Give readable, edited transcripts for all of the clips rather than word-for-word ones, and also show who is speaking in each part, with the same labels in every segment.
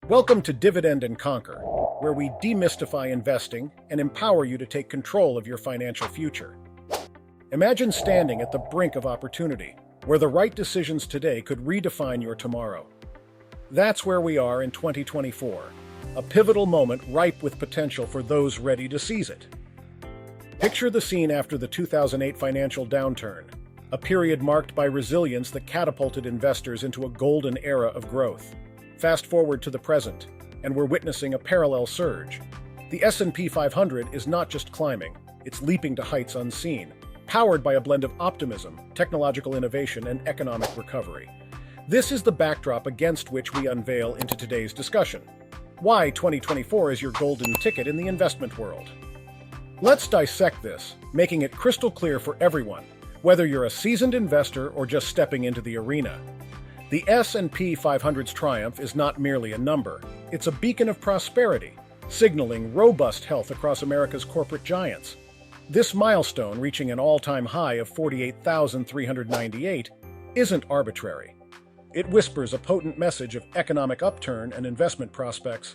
Speaker 1: Welcome to Dividend and Conquer, where we demystify investing and empower you to take control of your financial future. Imagine standing at the brink of opportunity, where the right decisions today could redefine your tomorrow. That's where we are in 2024, a pivotal moment ripe with potential for those ready to seize it. Picture the scene after the 2008 financial downturn, a period marked by resilience that catapulted investors into a golden era of growth. Fast forward to the present, and we're witnessing a parallel surge. The S&P 500 is not just climbing, it's leaping to heights unseen, powered by a blend of optimism, technological innovation, and economic recovery. This is the backdrop against which we unveil into today's discussion. Why 2024 is your golden ticket in the investment world. Let's dissect this, making it crystal clear for everyone, whether you're a seasoned investor or just stepping into the arena. The S&P 500's triumph is not merely a number, it's a beacon of prosperity, signaling robust health across America's corporate giants. This milestone, reaching an all-time high of 48,398, isn't arbitrary. It whispers a potent message of economic upturn and investment prospects.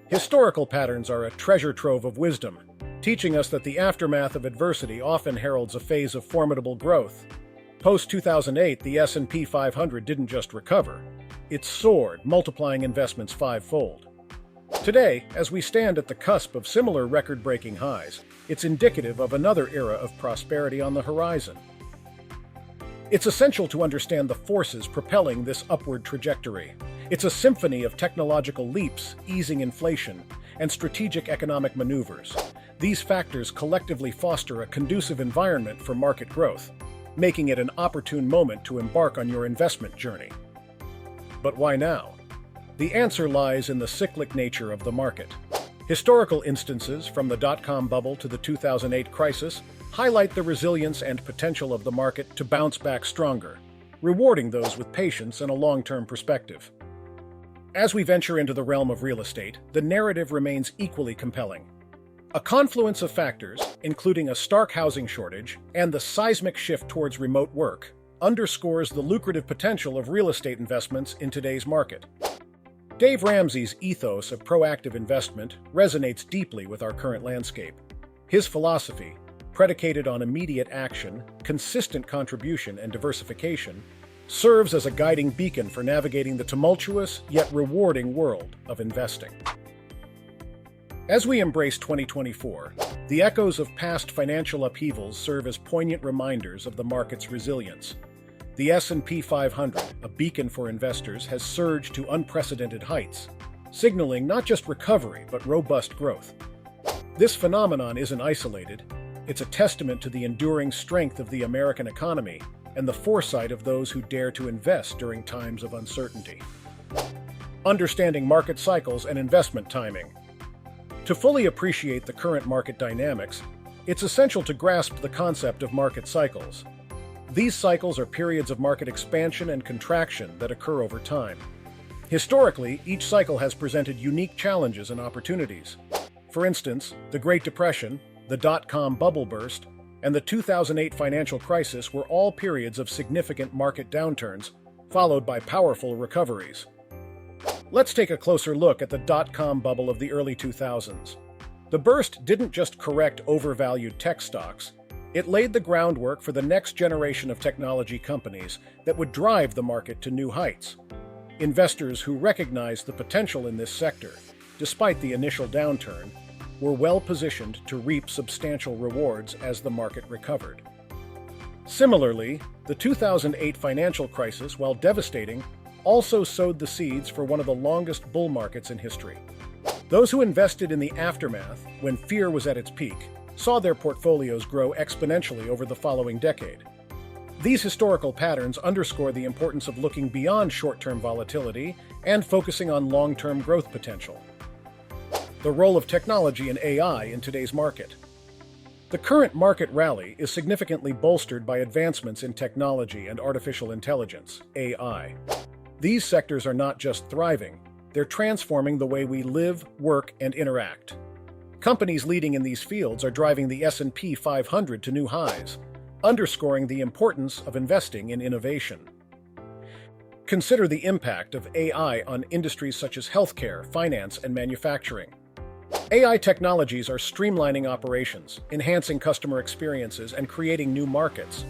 Speaker 1: Historical patterns are a treasure trove of wisdom, teaching us that the aftermath of adversity often heralds a phase of formidable growth. Post-2008, the S&P 500 didn't just recover. It soared, multiplying investments fivefold. Today, as we stand at the cusp of similar record-breaking highs, it's indicative of another era of prosperity on the horizon. It's essential to understand the forces propelling this upward trajectory. It's a symphony of technological leaps, easing inflation, and strategic economic maneuvers. These factors collectively foster a conducive environment for market growth, making it an opportune moment to embark on your investment journey. But why now? The answer lies in the cyclic nature of the market. Historical instances, from the dot-com bubble to the 2008 crisis, highlight the resilience and potential of the market to bounce back stronger, rewarding those with patience and a long-term perspective. As we venture into the realm of real estate, the narrative remains equally compelling. A confluence of factors, including a stark housing shortage and the seismic shift towards remote work, underscores the lucrative potential of real estate investments in today's market. Dave Ramsey's ethos of proactive investment resonates deeply with our current landscape. His philosophy, predicated on immediate action, consistent contribution, and diversification, serves as a guiding beacon for navigating the tumultuous yet rewarding world of investing. As we embrace 2024, the echoes of past financial upheavals serve as poignant reminders of the market's resilience. The S&P 500, a beacon for investors, has surged to unprecedented heights, signaling not just recovery but robust growth. This phenomenon isn't isolated. It's a testament to the enduring strength of the American economy and the foresight of those who dare to invest during times of uncertainty. Understanding market cycles and investment timing. To fully appreciate the current market dynamics, it's essential to grasp the concept of market cycles. These cycles are periods of market expansion and contraction that occur over time. Historically, each cycle has presented unique challenges and opportunities. For instance, the Great Depression, the dot-com bubble burst, and the 2008 financial crisis were all periods of significant market downturns, followed by powerful recoveries. Let's take a closer look at the dot-com bubble of the early 2000s. The burst didn't just correct overvalued tech stocks, it laid the groundwork for the next generation of technology companies that would drive the market to new heights. Investors who recognized the potential in this sector, despite the initial downturn, were well positioned to reap substantial rewards as the market recovered. Similarly, the 2008 financial crisis, while devastating, also sowed the seeds for one of the longest bull markets in history. Those who invested in the aftermath, when fear was at its peak, saw their portfolios grow exponentially over the following decade. These historical patterns underscore the importance of looking beyond short-term volatility and focusing on long-term growth potential. The role of technology and AI in today's market. The current market rally is significantly bolstered by advancements in technology and artificial intelligence, AI. These sectors are not just thriving, they're transforming the way we live, work, and interact. Companies leading in these fields are driving the S&P 500 to new highs, underscoring the importance of investing in innovation. Consider the impact of AI on industries such as healthcare, finance, and manufacturing. AI technologies are streamlining operations, enhancing customer experiences, and creating new markets.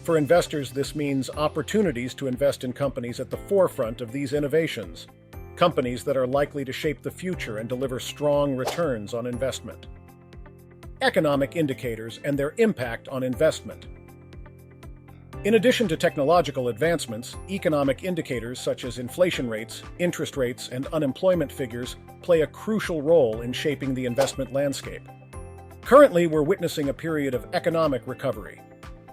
Speaker 1: For investors, this means opportunities to invest in companies at the forefront of these innovations, companies that are likely to shape the future and deliver strong returns on investment. Economic indicators and their impact on investment. In addition to technological advancements, economic indicators such as inflation rates, interest rates, and unemployment figures play a crucial role in shaping the investment landscape. Currently, we're witnessing a period of economic recovery,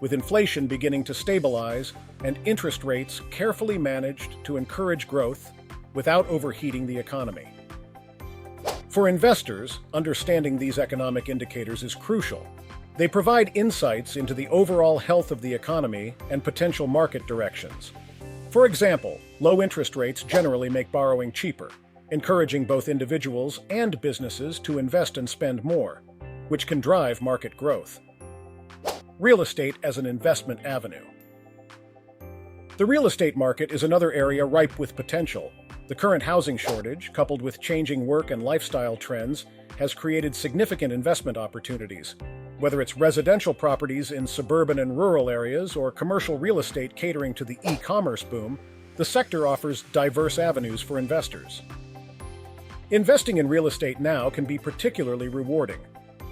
Speaker 1: with inflation beginning to stabilize and interest rates carefully managed to encourage growth without overheating the economy. For investors, understanding these economic indicators is crucial. They provide insights into the overall health of the economy and potential market directions. For example, low interest rates generally make borrowing cheaper, encouraging both individuals and businesses to invest and spend more, which can drive market growth. Real estate as an investment avenue. The real estate market is another area ripe with potential. The current housing shortage, coupled with changing work and lifestyle trends, has created significant investment opportunities. Whether it's residential properties in suburban and rural areas or commercial real estate catering to the e-commerce boom, the sector offers diverse avenues for investors. Investing in real estate now can be particularly rewarding.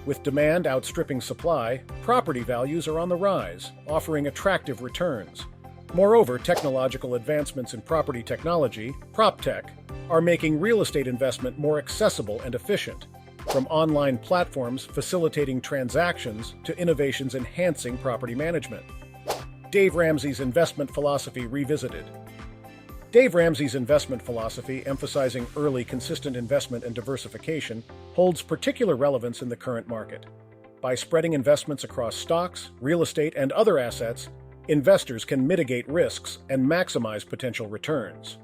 Speaker 1: With demand outstripping supply, property values are on the rise, offering attractive returns. Moreover, technological advancements in property technology, PropTech, are making real estate investment more accessible and efficient, from online platforms facilitating transactions to innovations enhancing property management. Dave Ramsey's investment philosophy revisited. Dave Ramsey's investment philosophy, emphasizing early, consistent investment and diversification, holds particular relevance in the current market. By spreading investments across stocks, real estate, and other assets, investors can mitigate risks and maximize potential returns.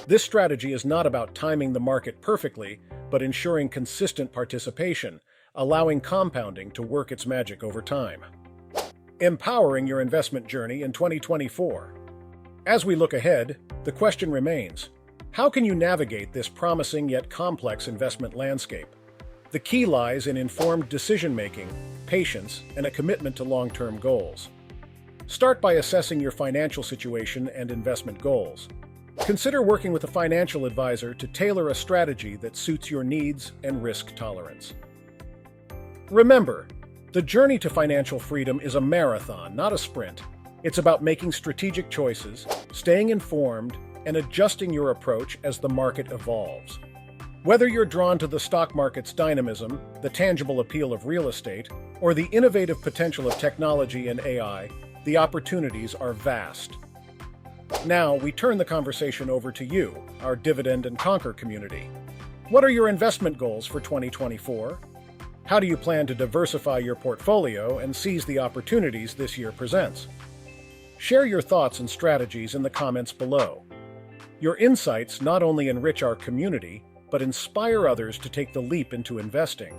Speaker 1: This strategy is not about timing the market perfectly, but ensuring consistent participation, allowing compounding to work its magic over time. Empowering your investment journey in 2024. As we look ahead, the question remains, how can you navigate this promising yet complex investment landscape? The key lies in informed decision-making, patience, and a commitment to long-term goals. Start by assessing your financial situation and investment goals. Consider working with a financial advisor to tailor a strategy that suits your needs and risk tolerance. Remember, the journey to financial freedom is a marathon, not a sprint. It's about making strategic choices, staying informed, and adjusting your approach as the market evolves. Whether you're drawn to the stock market's dynamism, the tangible appeal of real estate, or the innovative potential of technology and AI, the opportunities are vast. Now, we turn the conversation over to you, our Dividend and Conquer community. What are your investment goals for 2024? How do you plan to diversify your portfolio and seize the opportunities this year presents? Share your thoughts and strategies in the comments below. Your insights not only enrich our community, but inspire others to take the leap into investing.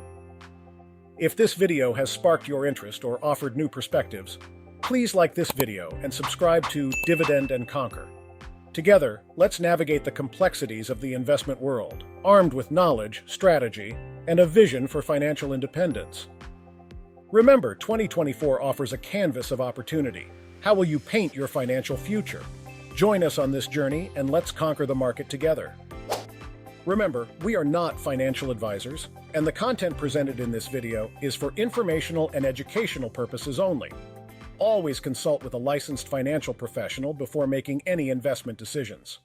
Speaker 1: If this video has sparked your interest or offered new perspectives, please like this video and subscribe to Dividend and Conquer. Together, let's navigate the complexities of the investment world, armed with knowledge, strategy, and a vision for financial independence. Remember, 2024 offers a canvas of opportunity. How will you paint your financial future? Join us on this journey and let's conquer the market together. Remember, we are not financial advisors, and the content presented in this video is for informational and educational purposes only. Always consult with a licensed financial professional before making any investment decisions.